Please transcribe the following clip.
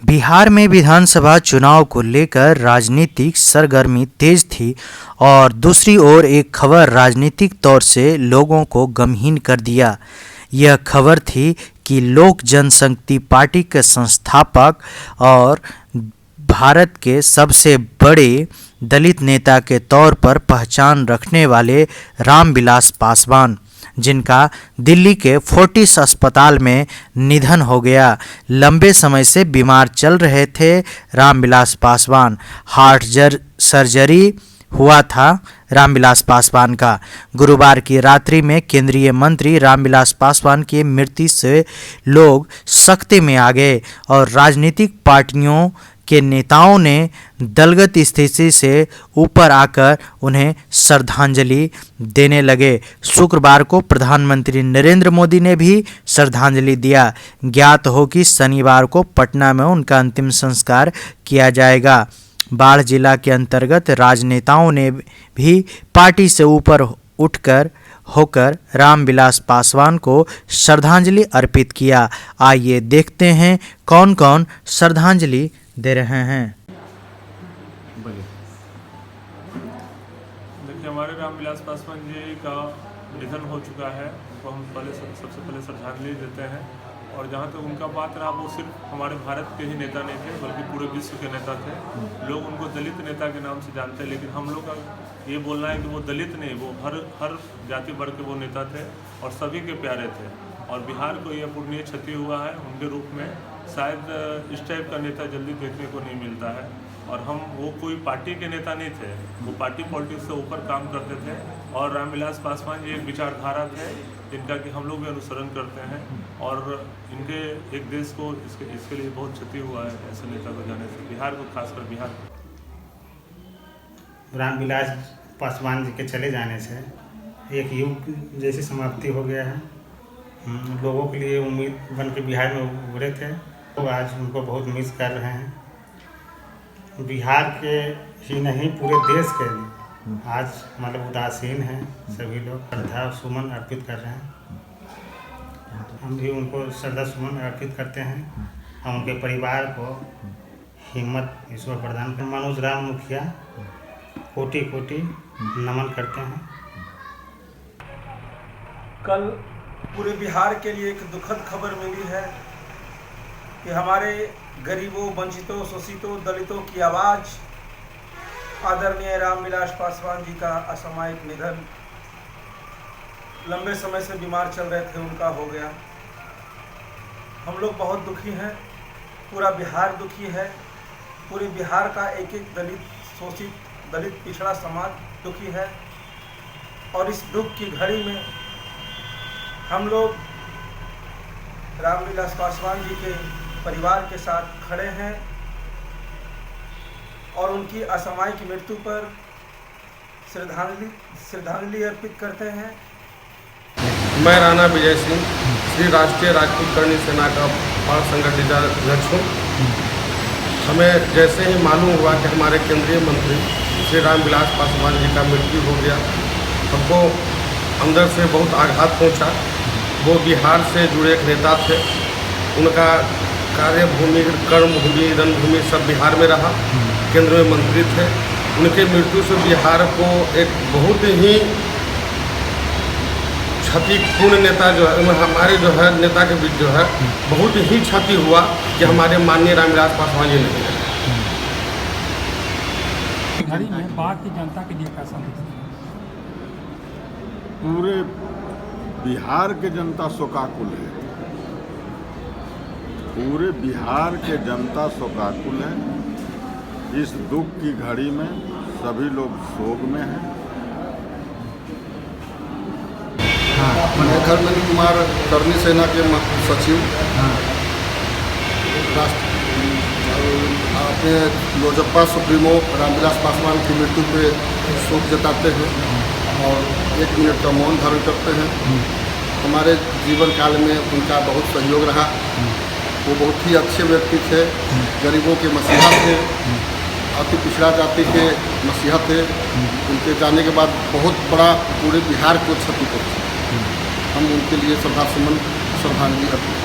बिहार में विधानसभा चुनाव को लेकर राजनीतिक सरगर्मी तेज थी और दूसरी ओर एक खबर राजनीतिक तौर से लोगों को गमगीन कर दिया। यह खबर थी कि लोक जनशक्ति पार्टी के संस्थापक और भारत के सबसे बड़े दलित नेता के तौर पर पहचान रखने वाले रामविलास पासवान, जिनका दिल्ली के फोर्टिस अस्पताल में निधन हो गया। लंबे समय से बीमार चल रहे थे रामविलास पासवान। हार्ट सर्जरी हुआ था रामविलास पासवान का। गुरुवार की रात्रि में केंद्रीय मंत्री रामविलास पासवान की मृत्यु से लोग सकते में आ गए और राजनीतिक पार्टियों के नेताओं ने दलगत स्थिति से ऊपर आकर उन्हें श्रद्धांजलि देने लगे। शुक्रवार को प्रधानमंत्री नरेंद्र मोदी ने भी श्रद्धांजलि दिया। ज्ञात हो कि शनिवार को पटना में उनका अंतिम संस्कार किया जाएगा। बाढ़ जिला के अंतर्गत राजनेताओं ने भी पार्टी से ऊपर उठकर होकर रामविलास पासवान को श्रद्धांजलि अर्पित किया। आइए देखते हैं कौन कौन श्रद्धांजलि दे रहे हैं। देखिए, हमारे रामविलास पासवान जी का निधन हो चुका है, तो हम सबसे पहले श्रद्धांजलि देते हैं। और जहाँ तक उनका बात रहा, वो सिर्फ हमारे भारत के ही नेता नहीं थे, बल्कि पूरे विश्व के नेता थे। लोग उनको दलित नेता के नाम से जानते हैं, लेकिन हम लोग का ये बोलना है कि वो दलित नहीं, वो हर जाति वर्ग के वो नेता थे और सभी के प्यारे थे। और बिहार को यह पुण्य क्षति हुआ है उनके रूप में। शायद इस टाइप का नेता जल्दी देखने को नहीं मिलता है। और वो कोई पार्टी के नेता नहीं थे, वो पार्टी पॉलिटिक्स से ऊपर काम करते थे। और रामविलास पासवान जी एक विचारधारा थे जिनका कि हम लोग भी अनुसरण करते हैं। और इनके एक देश को इसके लिए बहुत क्षति हुआ है ऐसे नेता को जाने से, बिहार को, खासकर बिहार को। रामविलास पासवान जी के चले जाने से एक युग जैसी समाप्ति हो गया है। लोगों के लिए उम्मीद बन के बिहार में उभरे थे, तो आज उनको बहुत मिस कर रहे हैं। बिहार के ही नहीं, पूरे देश के लिए आज मतलब उदासीन हैं सभी लोग। श्रद्धा सुमन अर्पित कर रहे हैं। हम भी उनको श्रद्धा सुमन अर्पित करते हैं। हम उनके परिवार को हिम्मत ईश्वर प्रदान कर। मनोज राम मुखिया कोटि कोटि नमन करते हैं। कल पूरे बिहार के लिए एक दुखद खबर मिली है कि हमारे गरीबों, वंचितों, शोषितों, दलितों की आवाज़ आदरणीय रामविलास पासवान जी का असामयिक निधन। लंबे समय से बीमार चल रहे थे, उनका हो गया। हम लोग बहुत दुखी हैं, पूरा बिहार दुखी है। पूरे बिहार का एक एक दलित, शोषित, दलित पिछड़ा समाज दुखी है। और इस दुख की घड़ी में हम लोग रामविलास पासवान जी के परिवार के साथ खड़े हैं और उनकी असामयिक मृत्यु पर श्रद्धांजलि अर्पित करते हैं। मैं राणा विजय सिंह, श्री राष्ट्रीय राजपूत करणी सेना का पार्ट संगठित अध्यक्ष हूँ। हमें जैसे ही मालूम हुआ कि हमारे केंद्रीय मंत्री श्री रामविलास पासवान जी का मृत्यु हो गया, हमको अंदर से बहुत आघात पहुँचा। वो बिहार से जुड़े एक नेता थे, उनका कार्यभूमि, कर्मभूमि, रणभूमि सब बिहार में रहा। केंद्र में मंत्री थे। उनके मृत्यु से बिहार को एक बहुत ही क्षतिपूर्ण नेता जो है, हमारे जो है नेता के बीच जो है बहुत ही क्षति हुआ कि हमारे माननीय रामविलास पासवान जी नहीं है। घड़ी में बाढ़ की जनता के लिए कैसा है? पूरे बिहार के जनता शोकाकुल है। पूरे बिहार के जनता शोकाकुल है। इस दुख की घड़ी में सभी लोग शोक में हैं। मैं धर्मेंद्र कुमार, करणी सेना के सचिव, अपने लोजपा सुप्रीमो रामविलास पासवान की मृत्यु पे शोक जताते हैं और 1 मिनट का मौन धारण करते हैं। हमारे जीवन काल में उनका बहुत सहयोग रहा। वो बहुत ही अच्छे व्यक्ति थे, गरीबों के मसीहा थे, अति पिछड़ा जाति के मसीहा थे। उनके जाने के बाद बहुत बड़ा पूरे बिहार को क्षति पहुंची। हम उनके लिए श्रद्धांजलि अर्पित